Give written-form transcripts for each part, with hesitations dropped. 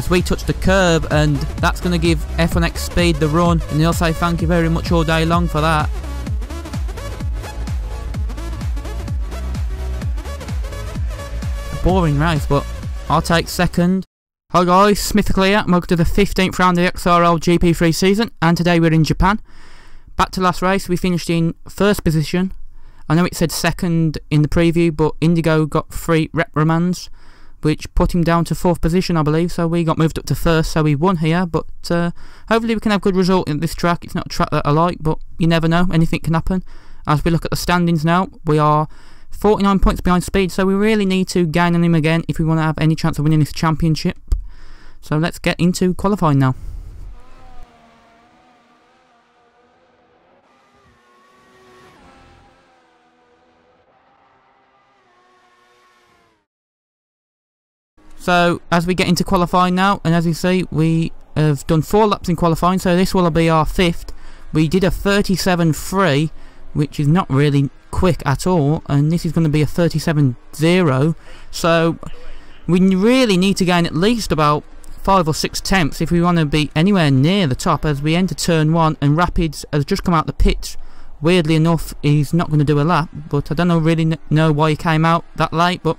as we touch the curb, and that's going to give F1X Speed the run, and he'll say thank you very much all day long for that. A boring race, but I'll take second. Hi guys, Smith here, and welcome to the 15th round of the XRL GP3 season, and today we're in Japan. Back to last race, we finished in first position. I know it said second in the preview, but Indigo got 3 reprimands, which put him down to 4th position, I believe, so we got moved up to 1st, so we won here, but hopefully we can have a good result in this track. It's not a track that I like, but you never know, anything can happen. As we look at the standings now, we are 49 points behind Speed, so we really need to gain on him again if we want to have any chance of winning this championship. So let's get into qualifying now. So as we get into qualifying now, and as you see, we have done 4 laps in qualifying, so this will be our 5th. We did a 37.3, which is not really quick at all, and this is going to be a 37.0, so we really need to gain at least about 5 or 6 tenths if we want to be anywhere near the top as we enter turn 1, and Rapids has just come out the pits. Weirdly enough, he's not going to do a lap, but I don't really know why he came out that late, but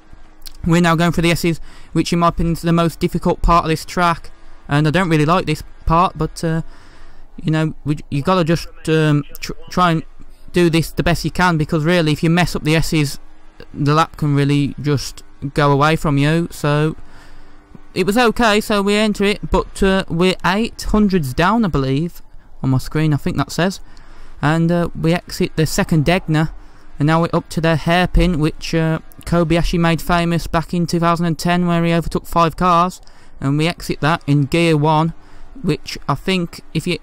we're now going for the S's, which in my opinion is the most difficult part of this track, and I don't really like this part, but you know, you got to just try and do this the best you can, because really if you mess up the S's, the lap can really just go away from you. So it was okay, so we enter it, but we're 800s down, I believe, on my screen, I think that says, and we exit the second Degner, and now we're up to their hairpin, which Kobayashi made famous back in 2010, where he overtook 5 cars, and we exit that in gear 1, which I think if you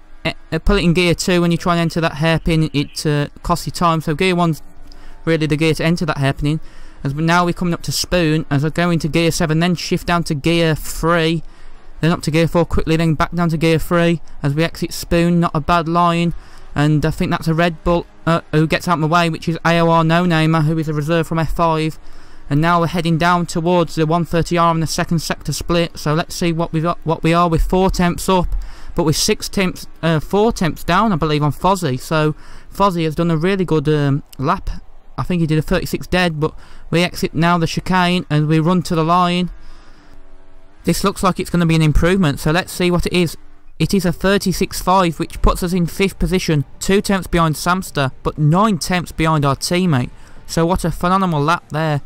put it in gear 2 when you try and enter that hairpin, it costs you time, so gear 1's really the gear to enter that hairpin in. As now we're coming up to Spoon, as I go into gear 7, then shift down to gear 3, then up to gear 4 quickly, then back down to gear 3 as we exit Spoon. Not a bad line, and I think that's a Red Bull who gets out of my way, which is AOR No Namer, who is a reserve from F5. And now we're heading down towards the 130R on the second sector split, so let's see what we are with 4 tenths up, but with 4 tenths down, I believe, on Fozzie. So Fozzie has done a really good lap. I think he did a 36 dead, but we exit now the chicane and we run to the line. This looks like it's going to be an improvement, so let's see what it is. It is a 36.5, which puts us in 5th position, 2 tenths behind Samster, but 9 tenths behind our teammate. So what a phenomenal lap there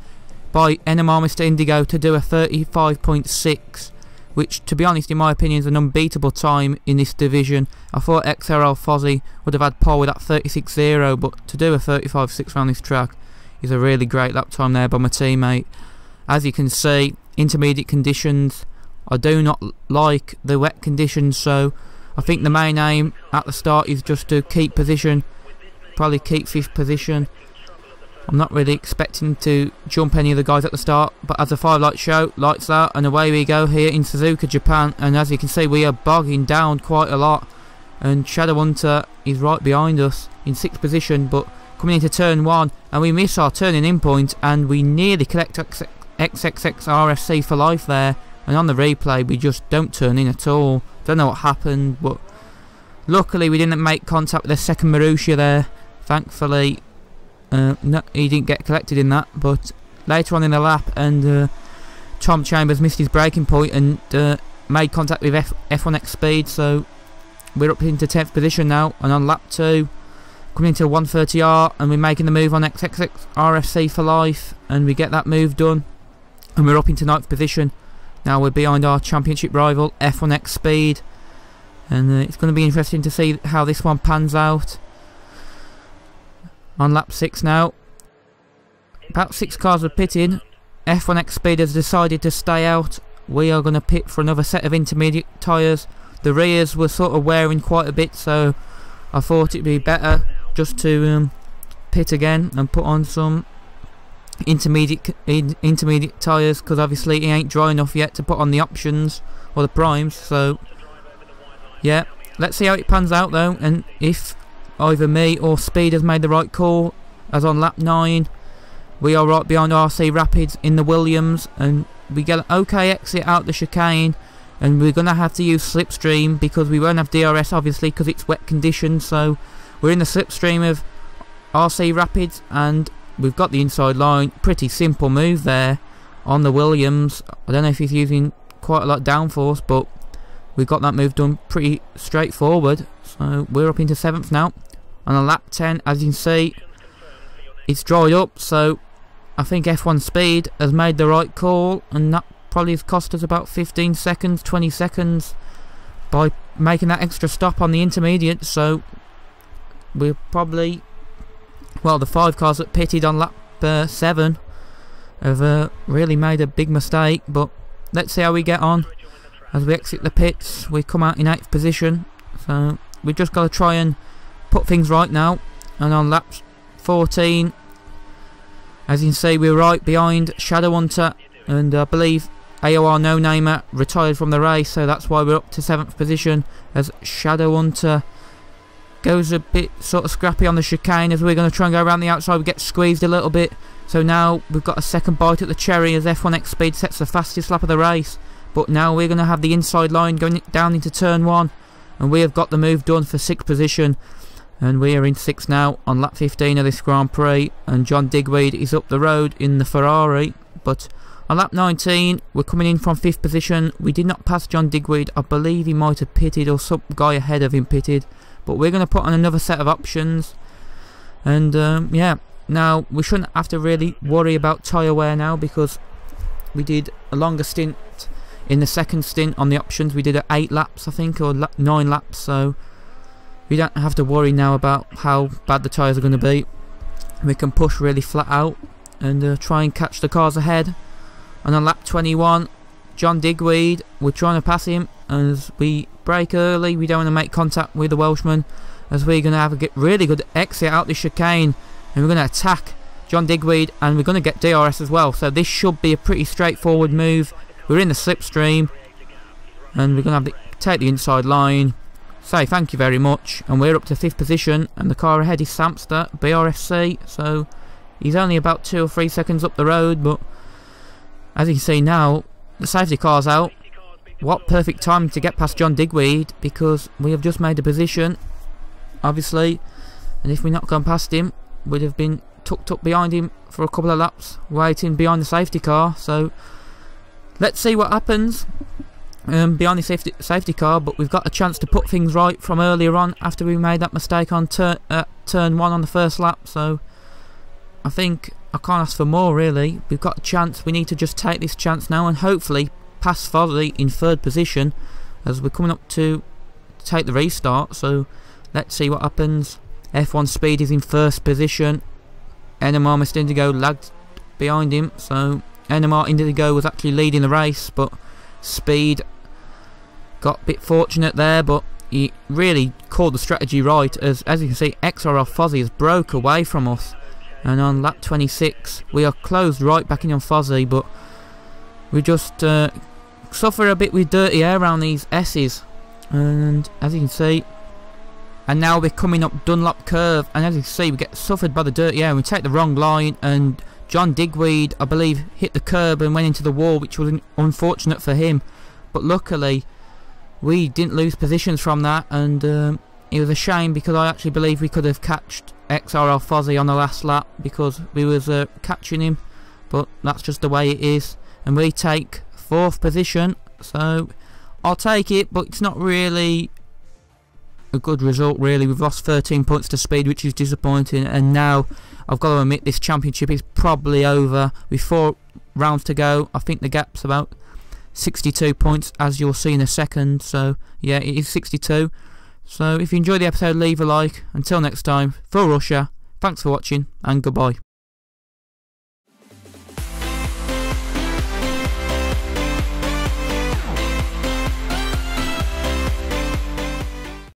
by NMR Mr. Indigo to do a 35.6, which, to be honest, in my opinion, is an unbeatable time in this division. I thought XRL Fozzie would have had pole with that 36.0, but to do a 35.6 around this track is a really great lap time there by my teammate. As you can see, intermediate conditions, I do not like the wet conditions, so I think the main aim at the start is just to keep position, probably keep 5th position. I'm not really expecting to jump any of the guys at the start, but as the 5 lights show, lights out, and away we go here in Suzuka, Japan. And as you can see, we are bogging down quite a lot, and Shadow Hunter is right behind us in 6th position, but coming into turn 1, and we miss our turning in point, and we nearly collect XXX RFC for life there, and on the replay we just don't turn in at all. Don't know what happened, but luckily we didn't make contact with the second Marussia there, thankfully. No, he didn't get collected in that, but later on in the lap, and Tom Chambers missed his braking point and made contact with F1X Speed, so we're up into 10th position now, and on lap 2 coming into 130R, and we're making the move on XXX RFC for life, and we get that move done, and we're up into 9th position. Now we're behind our championship rival F1X Speed, and it's going to be interesting to see how this one pans out. On lap 6 now, about 6 cars are pitting. F1X Speed has decided to stay out. We are going to pit for another set of intermediate tyres. The rears were sort of wearing quite a bit, so I thought it'd be better just to pit again and put on some intermediate tyres, because obviously he ain't dry enough yet to put on the options or the primes. So yeah, let's see how it pans out though, and if either me or Speed has made the right call. As on lap 9 we are right behind RC Rapids in the Williams, and we get an okay exit out the chicane, and we're going to have to use slipstream because we won't have DRS obviously because it's wet conditions. So we're in the slipstream of RC Rapids and we've got the inside line. Pretty simple move there on the Williams. I don't know if he's using quite a lot of downforce, but we've got that move done pretty straightforward. So we're up into 7th now on a lap 10. As you can see, it's dried up, so I think F1 Speed has made the right call, and that probably has cost us about 15 seconds, 20 seconds by making that extra stop on the intermediate. So we're probably, well, the 5 cars that pitted on lap 7 have really made a big mistake, but let's see how we get on as we exit the pits. We come out in 8th position, so we've just got to try and put things right now. And on lap 14, as you can see, we're right behind Shadow Hunter, and I believe AOR No Namer retired from the race, so that's why we're up to 7th position as Shadow Hunter goes a bit sort of scrappy on the chicane. As we're going to try and go around the outside, we get squeezed a little bit. So now we've got a second bite at the cherry as F1X Speed sets the fastest lap of the race. But now we're going to have the inside line going down into turn 1, and we have got the move done for 6th position, and we are in 6th now on lap 15 of this Grand Prix, and John Digweed is up the road in the Ferrari. But on lap 19 we're coming in from 5th position. We did not pass John Digweed. I believe he might have pitted, or some guy ahead of him pitted, but we're going to put on another set of options. And yeah, now we shouldn't have to really worry about tyre wear now, because we did a longer stint in the second stint on the options. We did 8 laps I think, or 9 laps, so we don't have to worry now about how bad the tyres are going to be. We can push really flat out and try and catch the cars ahead. And on lap 21, John Digweed, we're trying to pass him as we brake early. We don't want to make contact with the Welshman, as we're going to have a really good exit out the chicane, and we're going to attack John Digweed, and we're going to get DRS as well. So this should be a pretty straightforward move. We're in the slipstream, and we're going to have to take the inside line, say thank you very much, and we're up to 5th position. And the car ahead is Samster BRFC, so he's only about 2 or 3 seconds up the road. But as you can see now, the safety car's out. What perfect time to get past John Digweed, because we have just made a position obviously, and if we're not gone past him, we'd have been tucked up behind him for a couple of laps waiting behind the safety car. So let's see what happens behind the safety car. But we've got a chance to put things right from earlier on after we made that mistake on turn 1 on the first lap. So I think I can't ask for more really. We've got a chance. We need to just take this chance now and hopefully pass Fozzie in 3rd position, as we're coming up to take the restart. So let's see what happens. F1 Speed is in 1st position. NMR Mr. Indigo lagged behind him, so NMR Indigo was actually leading the race, but Speed got a bit fortunate there, but he really called the strategy right, as you can see XRL Fozzie has broke away from us. And on lap 26 we are closed right back in on Fozzie, but we just suffer a bit with dirty air around these S's. And as you can see, and now we're coming up Dunlop curve, and as you can see we get suffered by the dirty air, and we take the wrong line, and John Digweed I believe hit the curb and went into the wall, which was unfortunate for him. But luckily we didn't lose positions from that, and it was a shame, because I actually believe we could have catched XRL Fozzie on the last lap, because we was catching him. But that's just the way it is, and we take 4th position, so I'll take it, but it's not really a good result really. We've lost 13 points to Speed, which is disappointing, and now I've got to admit this championship is probably over with 4 rounds to go. I think the gap's about 62 points, as you'll see in a second. So yeah, it is 62. So if you enjoyed the episode, leave a like. Until next time, for Russia, thanks for watching and goodbye.